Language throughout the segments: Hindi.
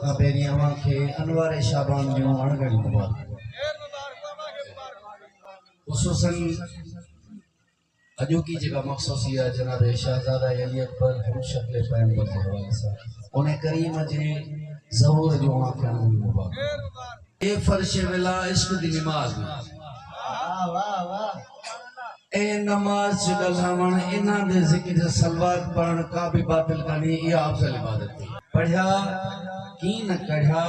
का पहिरीं अवां खे अनवार शाबान जूं अणगढ़ी मुबारक। खुसूसन अॼोकी जेका मखसूसी आहे जनाब शहजादा अली अकबर हमशक्ल पैगंबर जे हवाले सां उन करीम जे ज़हूर जो आंखें अणगढ़ी मुबारक। ए फर्श विला इश्क दी नमाज वाह वाह वाह ए नमाज गलहवण इना दे जिक्र सलवात पढ़न का भी बातिल कानी या अफजल इबादत थी। पढ़िया की न कढ़ा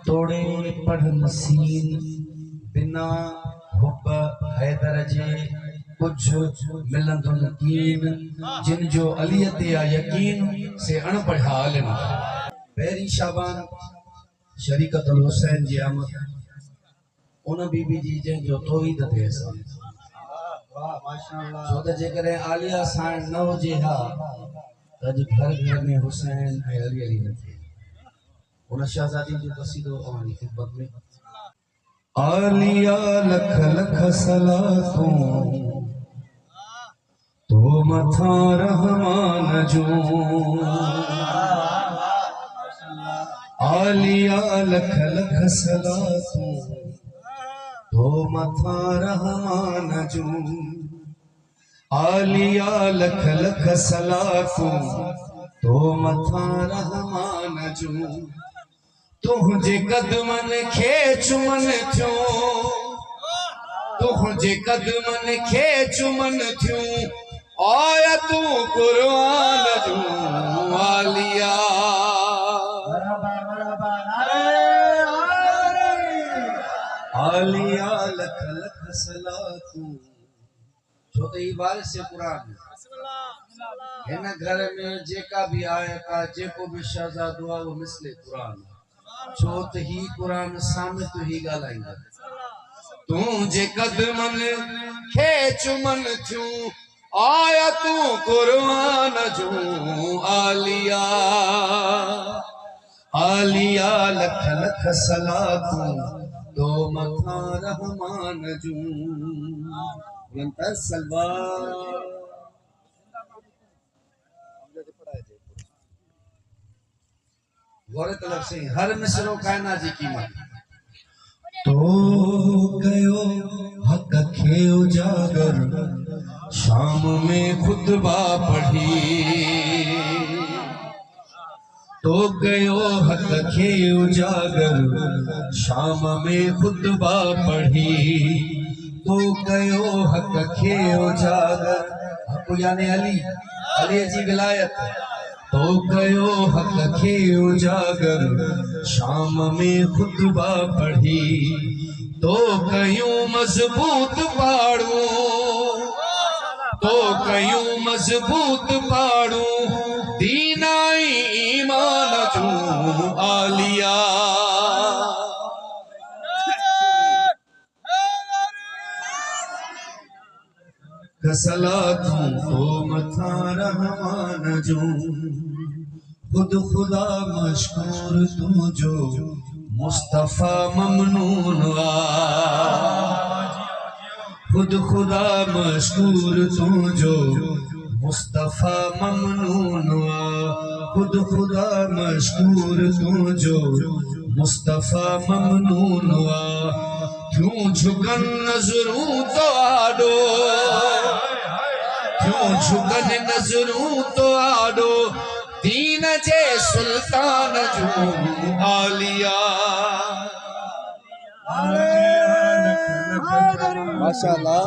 तोड़े पढ़ नसीन बिना हुब हैदर जे कुछ मिलंदो यकीन जिन जो अलियत या यकीन से अनपढ़ा आलिम। पहिरीं शाबान शरीकतुल हुसैन जी आमद उन बीबी जी जंहिंजो तौहीद ते अहसान छो त जेकॾहिं आलिया साण न हुजे हा त अॼु घर घर में हुसैन ऐं अली अली न थिए। उन शहज़ादी जो क़सीदो अवांजी ख़िदमत में। आलिया लख लख सलातूं तो मथा रहमान जो आलिया लख लख सलातूं तो मथा रहमान जो आलिया लख लख सलातूं तो मथा रहमान जो तुझे कदमन खे चुमन थियो तुझे कदमन खे चुमन थियो आया तू कुरान जो आलिया आलिया लख लख सलातूं छो त ई वारिस से कुरान हिन घर में जेका भी आयता जेको भी शहजादो आहे वो मिसले कुरान छो त ही कुरान सामित ही ॻाल्हाईंदा। तुझे कदमन खे चुमन थियूं आया तू कुरान जो आलिया आलिया लख लख सलातूं तो मथा रहमान जो सलवार गौर तलब से हर मिसरो कायना जी कीमत तो गयो हक खे उजागर शाम में खुतबा पढ़ी तो गयो हक खे उजागर शाम में खुतबा पढ़ी तो गयो हक खे उजागर हक यानी अली अली जी विलायत तो गयो हक खे उजागर शाम में खुतबा पढ़ी तो कयूं मजबूत पाड़ू तो कयूं मजबूत पाड़ू दीनाई ईमान जो आलिया सलातूं तो मथा रहमान जो खुद खुदा मशकूर तुझो मुस्तफा ममनून खुद खुदा मशकूर तुझो मुस्तफा ममनून खुद खुदा मशकूर तुझो मुस्तफा ममनून क्यों झुकन नजरूं तो आडो क्यों झुकन नजरूं तो आडो दीन जे सुल्तान जो आलिया माशाअल्लाह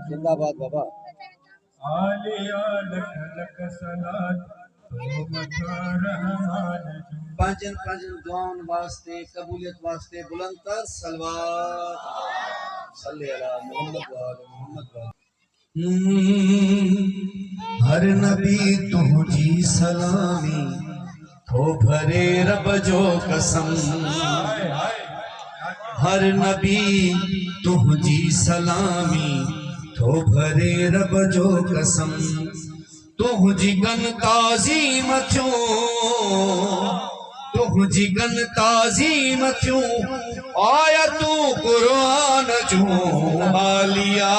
जिंदाबाद बाबा आलिया लख लख सलात तो मथा रहमान जो पांचन पांचन दुआन वास्ते कबूलियत वास्ते बुलंदतर सलवात सल्ले अला मोहम्मद व आले मोहम्मद हर नबी तुझी सलामी तो भरे रब जो कसम हर नबी तुझी सलामी तो भरे रब जो कसम तुझी गन ताज़ीम थियो तुझी गन ताज़ीम थियो आया तू कुरान जो आलिया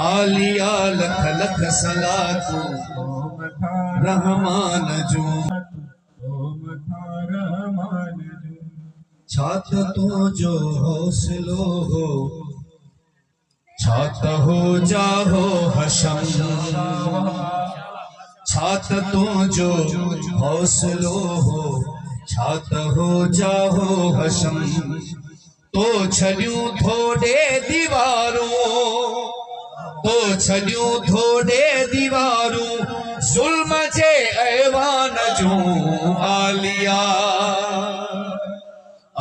आलिया लख लख सलातूं रहमान जो छात तो जो हौसलो हो छात हो जाहो हशम छात तो जो हौसलो हो छात हो जाहो हशम तो छलियूं थोड़े दीवारूं तो छलियूं थोड़े दीवारूं जुल्म जे ऐवान जूं आलिया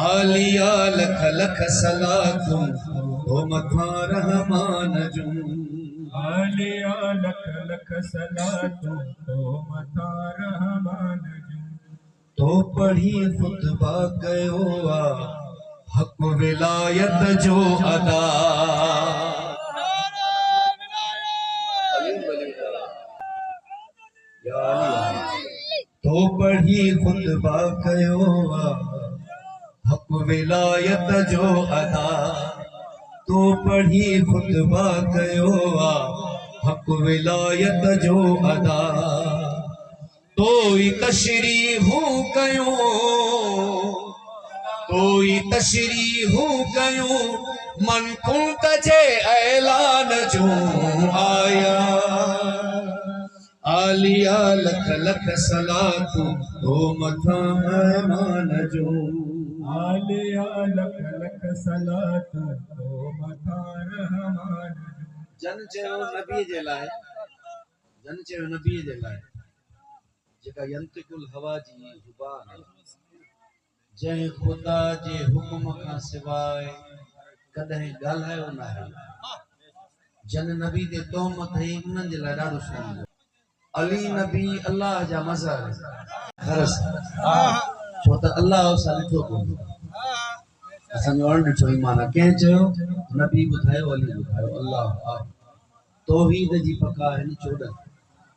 आलिया लख लख सलातूं ओ मथां रहमान जूं आलिया लख लख सलातूं ओ मथां रहमान जूं तो पढ़ी खुतबा कयो आ हक विलायत जो अदा तो पढ़ी खुतबा कयो आ हक विलायत जो अदा तो पढ़ी खुतबा कयो आ हक विलायत जो अदा तो तशरीहूं कयो तो तशरीहूं कयो मन कुंत जे ऐलान जो आया आलिया लख लख सलातूं ओ मथां रहमान जो आलिया लख लख सलातूं ओ मथां रहमान जूं जन चयो नबी जे लाइ जन चयो नबी जे लाइ जेका यंतिकुल हवा जी ज़ुबान आहे जंहिं ख़ुदा जे हुकुम खां सवाइ कॾहिं ॻाल्हायो न आहे जन नबी ते तोहमत हई उन्हनि जे लाइ ॾाढो सुहिणो अली नबी अल्लाह जा मज़हर खरस छो त अल्लाह सां ॾिठो कोन्हे असांजो अणॾिठो ईमान आहे कंहिं चयो नबी ॿुधायो अली ॿुधायो अल्लाह तौहीद जी पका आहिनि 14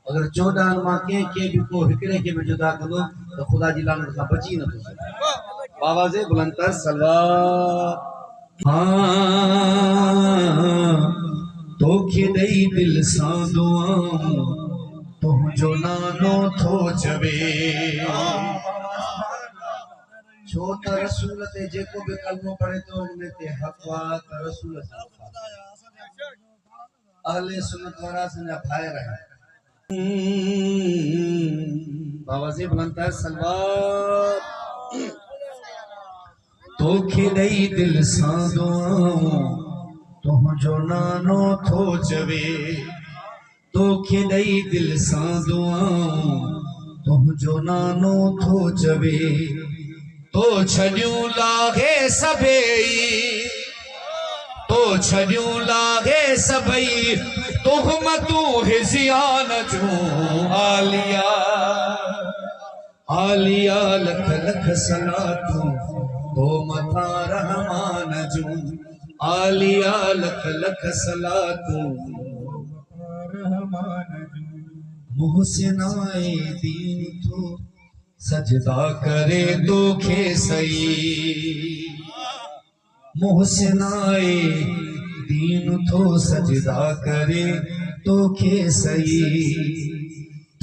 अगर 14 मां कंहिंखे बि को हिकिड़े खे बि जुदा कंदो त ख़ुदा जी लानत खां बची नथो सघे बाबा जे बुलंदतर सलवात तोखे ॾेई दिल सां दुआऊं तुंहिंजो नालो थो चवे छो त रसूल ते जेको बि कलमो पढ़े थो हुन ते हक़ आहे त रसूल सां अहले सुन्नत वारा असांजा भाइर आहिनि बाबा जी बुलंदतर सलवात तोखे ॾेई दिल सां दुआऊं तुंहिंजो नालो थो चवे तोखे ॾेई दिल सां दुआऊं तुंहिंजो नालो थो चवे तो छॾियूं लाहे सभई तो छॾियूं लाहे सभई तुहमतूं हिज़ियान जूं आलिया आलिया लख लख सलातूं तो मथां रहमान जूं आलिया लख लख सलातूं रहमान जूं मुहसिनाए दीन तो सजदा करे तोखे सही मुहसिनाए दीन तो सजदा करे तोखे सही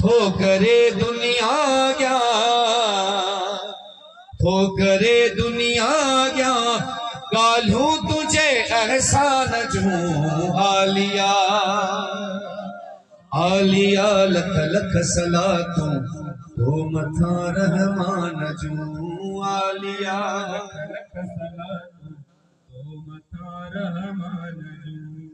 थो करे दुनिया क्या थो करे दुनिया क्या ॻाल्हियूं तुझे एहसान जूं आलिया आलिया लख लख सलातूं तो मथां रहमान जूं आलिया लख सलातूं ओ मथां रहमान जूं